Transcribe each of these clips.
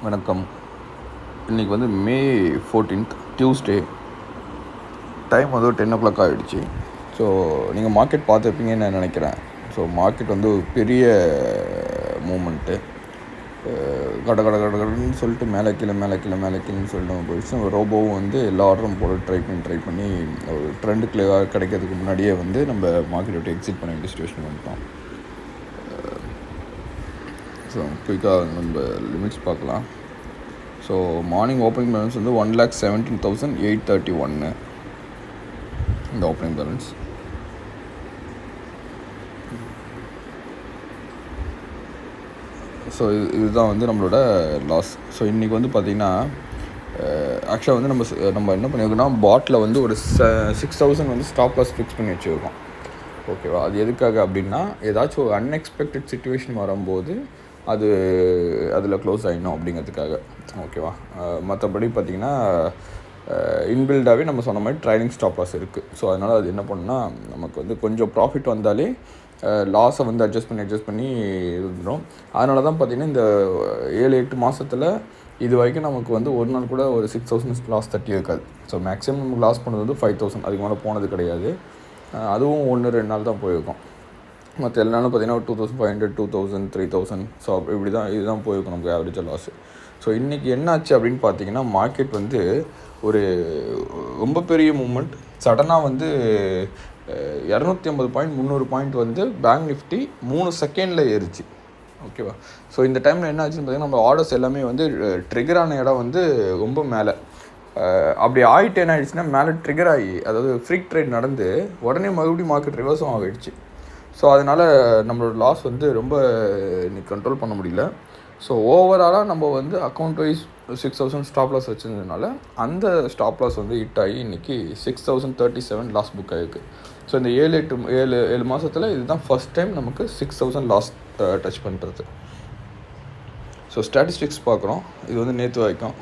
வணக்கம். இன்றைக்கி வந்து மே 14th டியூஸ்டே. டைம் வந்து 10 ஆகிடுச்சு. ஸோ நீங்கள் மார்க்கெட் பார்த்துருப்பீங்கன்னு நான் நினைக்கிறேன். ஸோ மார்க்கெட் வந்து ஒரு பெரிய மூமெண்ட்டு. கடன்னு சொல்லிட்டு மேலே கீழேன்னு சொல்லிட்டு போயிடுச்சு. ரோபோவும் வந்து எல்லா ஆர்டரும் போட ட்ரை பண்ணி ஒரு ட்ரெண்டு கிடைக்கிறதுக்கு முன்னாடியே வந்து நம்ம மார்க்கெட் விட்டு எக்ஸிட் பண்ண வேண்டிய சிச்சுவேஷன் வந்துட்டோம். ஸோ குயிக்காக நம்ம லிமிட்ஸ் பார்க்கலாம். ஸோ மார்னிங் ஓப்பனிங் பேலன்ஸ் வந்து 1,17,831 இந்த ஓப்பனிங் பேலன்ஸ். ஸோ இதுதான் வந்து நம்மளோட லாஸ். ஸோ இன்றைக்கி வந்து பார்த்திங்கன்னா ஆக்சுவலாக வந்து நம்ம என்ன பண்ணியிருக்கோம்னா பாட்டில் வந்து ஒரு 6,000 வந்து ஸ்டாப் லாஸ் ஃபிக்ஸ் பண்ணி வச்சுருக்கோம். ஓகேவா? அது எதுக்காக அப்படின்னா ஏதாச்சும் ஒரு அன்எக்ஸ்பெக்டட் சிச்சுவேஷன் வரும்போது அதில் க்ளோஸ் ஆகிடணும் அப்படிங்கிறதுக்காக. ஓகேவா? மற்றபடி பார்த்திங்கன்னா இன்பில்டாகவே நம்ம சொன்ன மாதிரி ட்ரைலிங் ஸ்டாப் லாஸ் இருக்குது. ஸோ அதனால் அது என்ன பண்ணுன்னா நமக்கு வந்து கொஞ்சம் ப்ராஃபிட் வந்தாலே லாஸை வந்து அட்ஜஸ்ட் பண்ணி இருந்துடும். அதனால தான் பார்த்திங்கன்னா இந்த 7-8 மாதத்தில் இது வரைக்கும் நமக்கு வந்து ஒரு நாள் கூட ஒரு 6,000 லாஸ் தட்டி இருக்காது. ஸோ மேக்ஸிமம் நமக்கு லாஸ் பண்ணது வந்து 5,000, அதுக்கு மேலே போனது கிடையாது. அதுவும் 1-2 நாள் தான் போயிருக்கும். மற்ற எல்லா நாளும் பார்த்திங்கன்னா 2,500, 2,000, 3,000. ஸோ இதுதான் போயிருக்கும் நமக்கு ஆவரேஜாக லாஸு. ஸோ இன்றைக்கி என்னாச்சு அப்படின்னு பார்த்தீங்கன்னா மார்க்கெட் வந்து ஒரு ரொம்ப பெரிய மூமெண்ட். சடனாக வந்து 250 பாயிண்ட் 300 பாயிண்ட் வந்து பேங்க் நிஃப்டி 3 செகண்டில் ஏறிச்சு. ஓகேவா? ஸோ இந்த டைமில் என்ன ஆச்சுன்னு பார்த்தீங்கன்னா நம்ம ஆர்டர்ஸ் எல்லாமே வந்து ட்ரிகர் ஆன இடம் வந்து ரொம்ப மேலே. அப்படி ஆகிட்டு என்ன ஆகிடுச்சுன்னா மேலே ட்ரிகர் ஆகி அதாவது ஃப்ரீக் ட்ரேட் நடந்து உடனே மறுபடியும் மார்க்கெட் ரிவர்ஸும் ஆகிடுச்சு. ஸோ அதனால் நம்மளோட லாஸ் வந்து ரொம்ப இன்னைக்கு கண்ட்ரோல் பண்ண முடியல. ஸோ ஓவராலாக நம்ம வந்து அக்கௌண்ட் வைஸ் 6,000 ஸ்டாப் லாஸ் வச்சுருந்ததுனால அந்த ஸ்டாப் லாஸ் வந்து ஹிட் ஆகி இன்றைக்கி 6,037 லாஸ் புக் ஆகிருக்கு. ஸோ இந்த 7 மாதத்தில் இதுதான் ஃபஸ்ட் டைம் நமக்கு 6,000 லாஸ் டச் பண்ணுறது. ஸோ ஸ்டாட்டிஸ்டிக்ஸ் பார்க்குறோம். இது வந்து நேற்று வரைக்கும்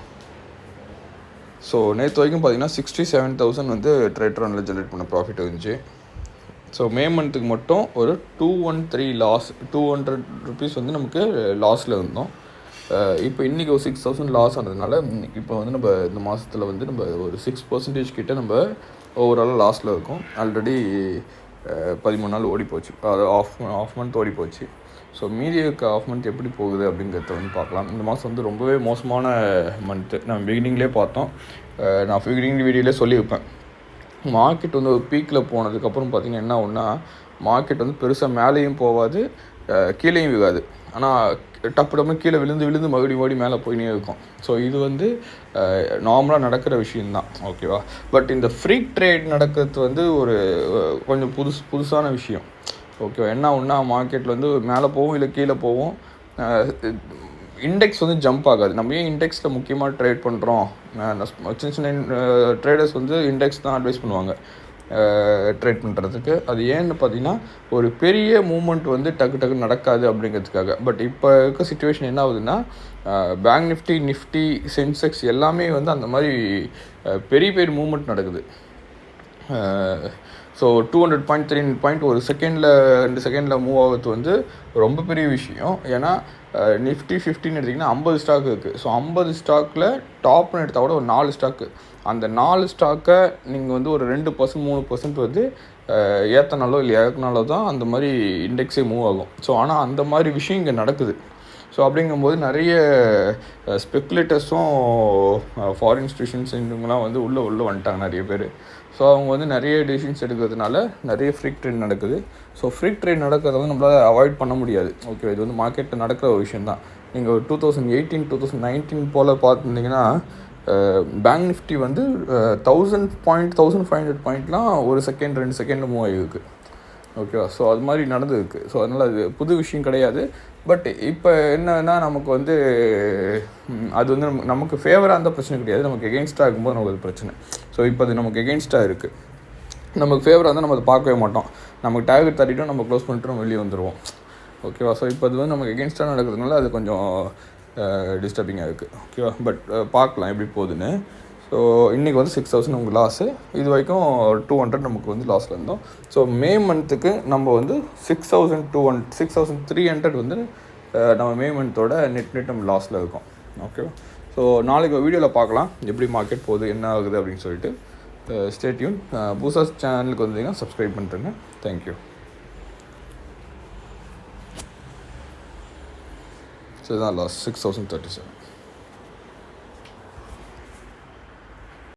பார்த்திங்கன்னா 67,000 வந்து ட்ரேட் ரனில் ஜென்ரேட் பண்ண ப்ராஃபிட் இருந்துச்சு. ஸோ மே மந்த்துக்கு மட்டும் ஒரு 213 லாஸ், 200 ருபீஸ் வந்து நமக்கு லாஸில் இருந்தோம். இப்போ இன்றைக்கி ஒரு 6,000 லாஸ் ஆனதுனால இப்போ வந்து நம்ம இந்த மாதத்தில் வந்து நம்ம ஒரு 6% கிட்ட நம்ம ஓவராலாக லாஸில் இருக்கோம். ஆல்ரெடி 13 நாள் ஓடி போச்சு, அது ஆஃப் மந்த் ஓடி போச்சு. ஸோ மீதி இருக்க ஆஃப் மந்த் எப்படி போகுது அப்படிங்கிறத வந்து பார்க்கலாம். இந்த மாதம் வந்து ரொம்பவே மோசமான மந்த்து. நம்ம பிகினிங்லேயே பார்த்தோம். நான் பிகினிங் வீடியோலேயே சொல்லியிருப்பேன். மார்க்கெட் வந்து ஒரு பீக்கில் போனதுக்கப்புறம் பார்த்திங்கன்னா என்ன ஒன்றா மார்க்கெட் வந்து பெருசாக மேலேயும் போகாது, கீழேயும் விழாது. ஆனால் டப்பு கீழே விழுந்து மறுபடியும் மேலே போயினே இருக்கும். ஸோ இது வந்து நார்மலாக நடக்கிற விஷயந்தான். ஓகேவா? பட் இந்த ஃப்ரீக் ட்ரேட் நடக்கிறது வந்து ஒரு கொஞ்சம் புதுசான விஷயம். ஓகேவா? என்ன ஒன்றா மார்க்கெட்டில் வந்து மேலே போகும் இல்லை கீழே போகும். இண்டெக்ஸ் வந்து ஜம்ப் ஆகாது. நம்ம ஏன் இண்டெக்ஸில் முக்கியமாக ட்ரேட் பண்ணுறோம்? சின்ன ட்ரேடர்ஸ் வந்து இண்டெக்ஸ் தான் அட்வைஸ் பண்ணுவாங்க ட்ரேட் பண்ணுறதுக்கு. அது ஏன்னு பார்த்தீங்கன்னா ஒரு பெரிய மூமெண்ட் வந்து டக்கு நடக்காது அப்படிங்கிறதுக்காக. பட் இப்போ இருக்க சிச்சுவேஷன் என்ன ஆகுதுன்னா பேங்க் நிஃப்டி, சென்செக்ஸ் எல்லாமே வந்து அந்த மாதிரி பெரிய மூமெண்ட் நடக்குது. ஸோ 200 பாயிண்ட் 300 பாயிண்ட் ஒரு செகண்டில் 2 செகண்டில் மூவ் ஆகிறது வந்து ரொம்ப பெரிய விஷயம். ஏன்னா நிஃப்டி 15 எடுத்திங்கன்னா 50 ஸ்டாக் இருக்குது. ஸோ 50 ஸ்டாக்கில் டாப்னு எடுத்தால் கூட ஒரு 4 ஸ்டாக்கு. அந்த 4 ஸ்டாக்கை நீங்கள் வந்து ஒரு 2% 3% வந்து ஏற்றனாலோ இல்லை இறக்குனாலோ தான் அந்த மாதிரி இண்டெக்ஸே மூவ் ஆகும். ஸோ ஆனால் அந்த மாதிரி விஷயம் இங்கே நடக்குது. ஸோ அப்படிங்கும்போது நிறைய ஸ்பெக்குலேட்டர்ஸும் ஃபாரின் இன்ஸ்டியூஷன்ஸ் இவங்கெல்லாம் வந்து உள்ளே வந்துட்டாங்க நிறைய பேர். ஸோ அவங்க வந்து நிறைய டிசிஷன்ஸ் எடுக்கிறதுனால நிறைய ஃப்ரீக் ட்ரேட் நடக்குது. ஸோ ஃப்ரீக் ட்ரேட் நடக்கிறத வந்து நம்மளால் அவாய்ட் பண்ண முடியாது. ஓகே, இது வந்து மார்க்கெட்டில் நடக்கிற ஒரு விஷயம் தான். நீங்கள் 2018, 2019 போல் பார்த்துருந்தீங்கன்னா பேங்க் நிஃப்டி வந்து 1000 பாயிண்ட் 1500 பாயிண்ட்லாம் ஒரு செகண்ட் 2 செகண்டில் மூவ் ஆகிருக்கு. ஓகேவா? ஸோ அது மாதிரி நடந்துருக்கு. ஸோ அதனால் அது புது விஷயம் கிடையாது. பட் இப்போ என்னன்னா நமக்கு வந்து அது வந்து நமக்கு ஃபேவராக இருந்தால் பிரச்சனை கிடையாது. நமக்கு எகெயின்ஸ்டாக இருக்கும்போது நமக்கு அது பிரச்சனை. ஸோ இப்போ அது நமக்கு எகெயின்ஸ்டாக இருக்குது. நமக்கு ஃபேவராக இருந்தால் நம்ம அதை பார்க்கவே மாட்டோம். நமக்கு டார்கெட் தட்டிட்டோம், நம்ம க்ளோஸ் பண்ணிட்டு நம்ம வெளியே வந்துடுவோம். ஓகேவா? ஸோ இப்போ அது வந்து நமக்கு எகெயின்ஸ்டாக நடக்கிறதுனால அது கொஞ்சம் டிஸ்டர்பிங்காக இருக்குது. ஓகேவா? பட் பார்க்கலாம் எப்படி போகுதுன்னு. ஸோ இன்றைக்கி வந்து 6,000 உங்களுக்கு லாஸு. இது வரைக்கும் 200 நமக்கு வந்து லாஸில் இருந்தோம். ஸோ மே மந்த்துக்கு நம்ம வந்து 6,300 வந்து நம்ம மே மந்தோட நெட் நம்ம லாஸில் இருக்கோம். ஓகேவா? ஸோ நாளைக்கு வீடியோவில் பார்க்கலாம் எப்படி மார்க்கெட் போகுது, என்ன ஆகுது அப்படின்னு சொல்லிட்டு. Stay tune. புதுசாக சேனலுக்கு வந்தீங்கன்னா சப்ஸ்கிரைப் பண்ணிட்டுருங்க. தேங்க்யூ. ஸோ இதுதான் லாஸ் 6037.